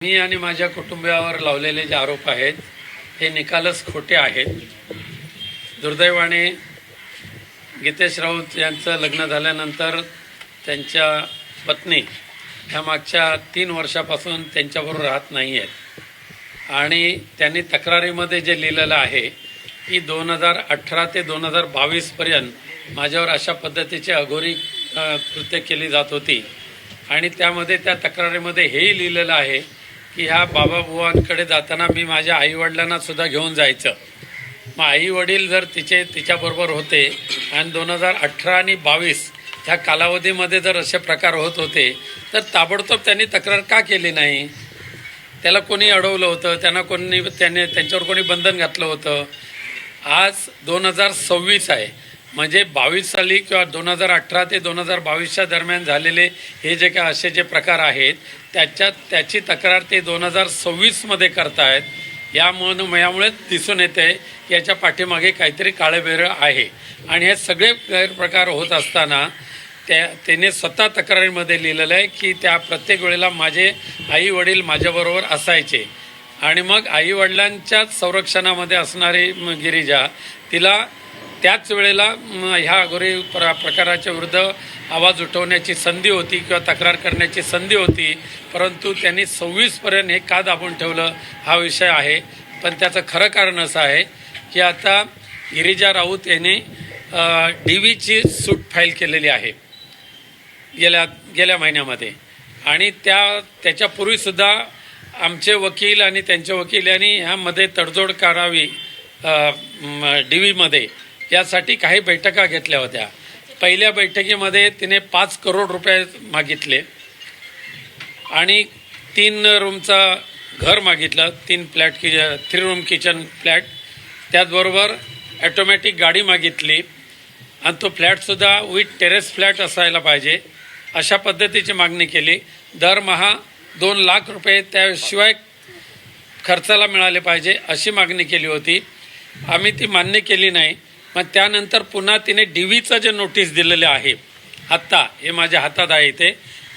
मी आणि माझ्या कुटुंबियावर लावलेले जे आरोप आहेत हे निकालच खोटे आहेत। दुर्दैवाने गीतेश राऊत यांचं लग्न झाल्यानंतर त्यांच्या पत्नी ह्या मागच्या 3 वर्षापासून त्यांच्याबरोबर राहत नाही आहेत आणि त्यांनी तक्रारीमध्ये जे लिहिलेलं आहे की 2018 ते 2022 पर्यंत माझ्यावर अशा पद्धतीची अघोरी कृत्य केली जात होती आणि त्यामध्ये त्या तक्रारीमध्ये हेही लिहिलेलं आहे की ह्या बाबा बुवांकडे जाताना मी माझ्या आईवडिलांना सुद्धा घेऊन जायचं। मग आईवडील जर तिच्याबरोबर होते आणि 2018 आणि 22 ह्या कालावधीमध्ये जर असे प्रकार होत होते तर ताबडतोब त्यांनी तक्रार का केली नाही? त्याला कोणी अडवलं होतं? त्यांच्यावर कोणी बंधन घातलं होतं? आज 2026 आहे, म्हणजे 22 साली किंवा 2018 ते 2022च्या दरम्यान झालेले हे जे काय असे जे प्रकार आहेत त्याची तक्रार ते 2026मध्ये करतायत। यामुळे दिसून येते की याच्या पाठीमागे काहीतरी काळेबेरं आहे आणि हे सगळे गैरप्रकार होत असताना त्याने स्वतः तक्रारीमध्ये लिहिलेलं आहे की त्या प्रत्येक वेळेला माझे आई वडील माझ्याबरोबर असायचे आणि मग आईवडिलांच्या संरक्षणामध्ये असणारी गिरिजा तिला त्याच वेळेला ह्या अघोरी प्रकाराच्या विरुद्ध आवाज उठवण्याची संधी होती किंवा तक्रार करण्याची संधी होती, परंतु त्यांनी 26पर्यंत हे का दाबून ठेवलं हा विषय आहे। पण त्याचं खरं कारण असं आहे की आता गिरिजा राऊत यांनी DVची सूट फाईल केलेली आहे गेल्या महिन्यामध्ये आणि त्याच्यापूर्वीसुद्धा आमचे वकील आणि त्यांचे वकील यांनी ह्यामध्ये तडजोड करावी DVमध्ये यासाठी काही बैठका घेतल्या होत्या। पहिल्या बैठकीमध्ये तिने 5 करोड रुपये मागितले आणि 3 रूमचा घर मागितलं, 3 रूम किचन फ्लॅट, त्याचबरोबर ॲटोमॅटिक गाडी मागितली आणि तो फ्लॅटसुद्धा विथ टेरेस फ्लॅट असायला पाहिजे अशा पद्धतीची मागणी केली। दरमहा 2 लाख रुपये त्याशिवाय खर्चाला मिळाले पाहिजे अशी मागणी केली होती। आम्ही ती मान्य केली नाही। मग त्यानंतर पुन्हा तिने DVचं जे नोटीस दिलेले आहे आत्ता हे माझ्या हातात आहे ते,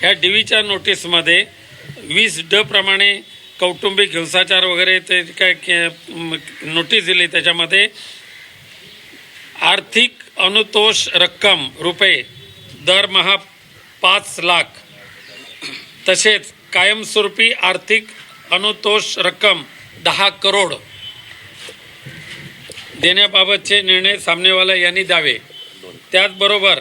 ह्या DVच्या नोटीसमध्ये 20D प्रमाणे कौटुंबिक हिंसाचार वगैरे ते काय नोटीस दिली, त्याच्यामध्ये आर्थिक अनुतोष रक्कम रुपये दरमहा 5 लाख, तसेच कायमस्वरूपी आर्थिक अनुतोष रक्कम 10 करोड देण्याबाबतचे निर्णय सामनेवाला यांनी द्यावे। त्याचबरोबर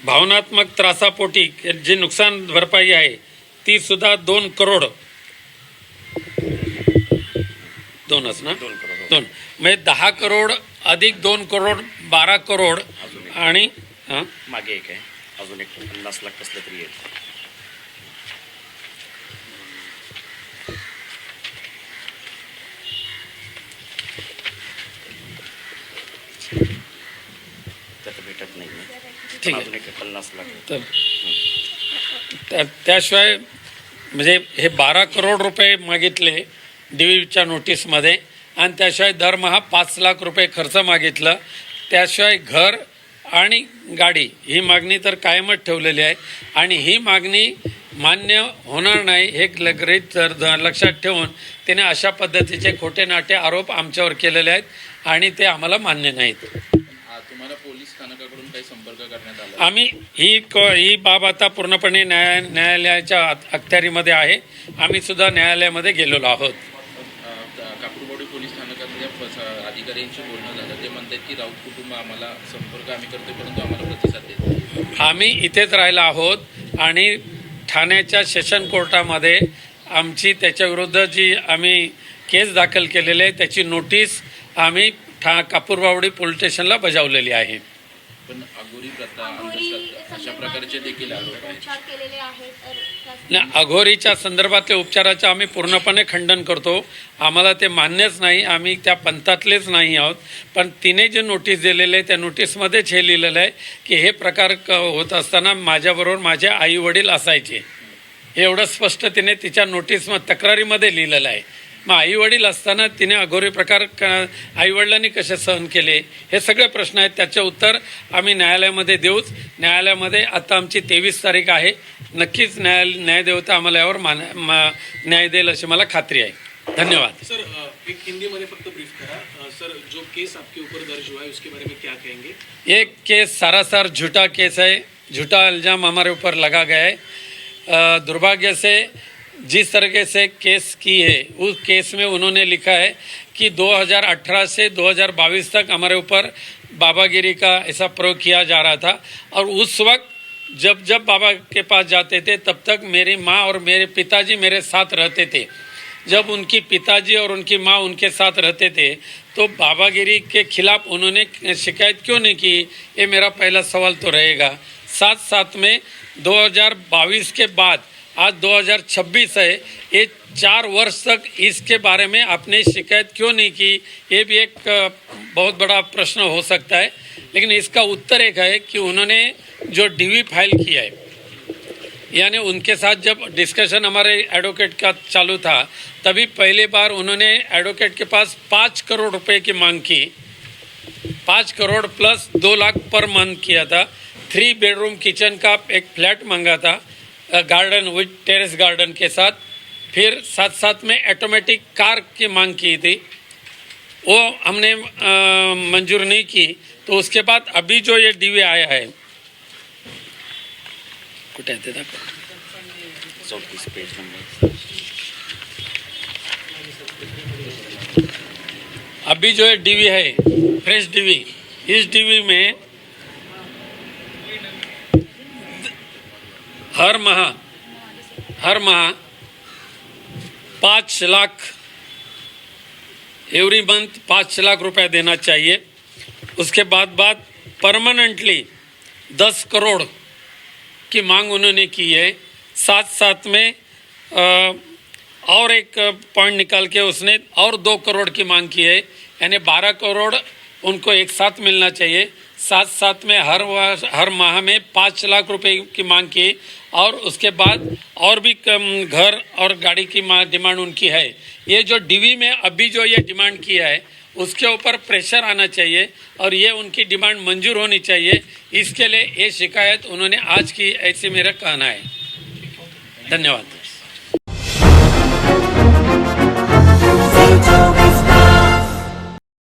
भावनात्मक त्रासापोटी जी नुकसान भरपाई आहे ती सुद्धा 2 करोड, 2च ना 2 म्हणजे 10 करोड अधिक 2 करोड 12 करोड आणि मागे एक आहे अजून एक 50 लाख कसलं तरी आहे। भेटत नाही, ठीक आहे 50 लाख। त्याशिवाय म्हणजे हे 12 करोड रुपये मागितले DVच्या नोटीसमध्ये आणि त्याशिवाय दरमहा 5 लाख रुपये खर्च मागितलं। त्याशिवाय घर आणि गाडी ही मागणी तर कायमच ठेवलेली आहे आणि ही मागणी मान्य होणार नाही हे लक्षात ठेवून त्याने अशा पद्धतीचे खोटे नाटे आरोप आमच्यावर केलेले आहेत आणि ते आम्हाला मान्य नाहीत। तुम्हाला पोलीस स्थानकाकडून काही संपर्क करण्यात आला? आम्ही ही बाब आता पूर्णपणे न्यायालयाच्या अखत्यारीमध्ये आहे। आम्ही सुद्धा न्यायालयामध्ये गेलेलो आहोत। कापूरवाडी पोलीस स्थानकातल्या अधिकाऱ्यांशी बोलणं झालं, ते म्हणतात की राऊत कुटुंब आम्हाला संपर्क आम्ही करतोय परंतु आम्हाला प्रतिसाद देत नाही। आम्ही इथेच राहिला आहोत आणि ठाण्याच्या सेशन कोर्टामध्ये आमची त्याच्याविरुद्ध जी आम्ही केस दाखल केलेली आहे त्याची नोटीस आम्ही कापूरबावडी पोलीस स्टेशनला बजावलेली आहे। पण अघोरी प्रथा अंधश्रद्धा अशा प्रकारचे देखील आरोप नाही, अघोरीच्या संदर्भातल्या उपचाराचं आम्ही पूर्णपणे खंडन करतो। आम्हाला ते मान्यच नाही, आम्ही त्या पंथातलेच नाही आहोत। पण तिने जे नोटीस दिलेले आहे त्या नोटीसमध्येच हे लिहिलेलं आहे की हे प्रकार होत असताना माझ्याबरोबर माझे आई वडील असायचे, हे एवढं स्पष्ट तिने तिच्या तक्रारीमध्ये लिहिलेलं आहे मग आईवडील असताना तिने अघोरी प्रकार आईवडिलांनी कसे सहन केले, हे सगळे प्रश्न आहेत. त्याचे उत्तर आम्ही न्यायालयामध्ये देऊच. न्यायालयामध्ये आता आमची 23 तारीख आहे. नक्कीच न्यायदेवता आम्हाला यावर न्याय देईल अशी मला खात्री आहे. धन्यवाद. सर एक हिंदी में फक्त ब्रीफ करा सर, जो केस आपके ऊपर दर्ज हुआ है उसके बारे में क्या कहेंगे? ये केस सरासर झूठा केस है, झूठा इल्ज़ाम हमारे ऊपर लगा गया है. दुर्भाग्य से जिस तरीके से केस की है उस केस में उन्होंने लिखा है कि 2018 से 2022 तक हमारे ऊपर बाबागिरी का ऐसा प्रयोग किया जा रहा था, और उस वक्त जब जब बाबा के पास जाते थे तब तक मेरी माँ और मेरे पिताजी मेरे साथ रहते थे. जब उनकी पिताजी और उनकी माँ उनके साथ रहते थे तो बाबागिरी के खिलाफ उन्होंने शिकायत क्यों नहीं की, ये मेरा पहला सवाल तो रहेगा. साथ साथ में 2022 के बाद आज 2026 है, ये 4 वर्ष तक इसके बारे में आपने शिकायत क्यों नहीं की, ये भी एक बहुत बड़ा प्रश्न हो सकता है. लेकिन इसका उत्तर एक है कि उन्होंने जो डीवी फाइल किया है, यानी उनके साथ जब डिस्कशन हमारे एडवोकेट का चालू था तभी पहली बार उन्होंने एडवोकेट के पास 5 करोड़ रुपए की मांग की. 5 करोड़ प्लस 2 लाख पर मंथ किया था. 3 बेडरूम किचन का एक फ्लैट मांगा था, गार्डन विद टेरेस गार्डन के साथ. फिर साथ साथ में ऑटोमेटिक कार की मांग की थी, वो हमने मंजूर नहीं की. तो उसके बाद अभी जो ये डीवी आया है, कुठे आहे ते दाखव. 34 पेज नंबर. अभी जो है डीवी है, फ्रेश डीवी, इस डीवी में हर माह 5 लाख एवरी मंथ 5 लाख रुपए देना चाहिए. उसके बाद परमानेंटली 10 करोड़ की मांग उन्होंने की है. साथ साथ में और एक पॉइंट निकाल के उसने और 2 करोड़ की मांग की है, यानी 12 करोड़ उनको एक साथ मिलना चाहिए. साथ साथ में हर माह में 5 लाख रुपए की मांग की, और उसके बाद और भी घर और गाड़ी की डिमांड उनकी है. ये जो डीवी में अभी जो ये डिमांड किया है उसके ऊपर प्रेशर आना चाहिए और ये उनकी डिमांड मंजूर होनी चाहिए. इसके लिए ये शिकायत उन्होंने आज की, ऐसे मेरा कहना है. धन्यवाद.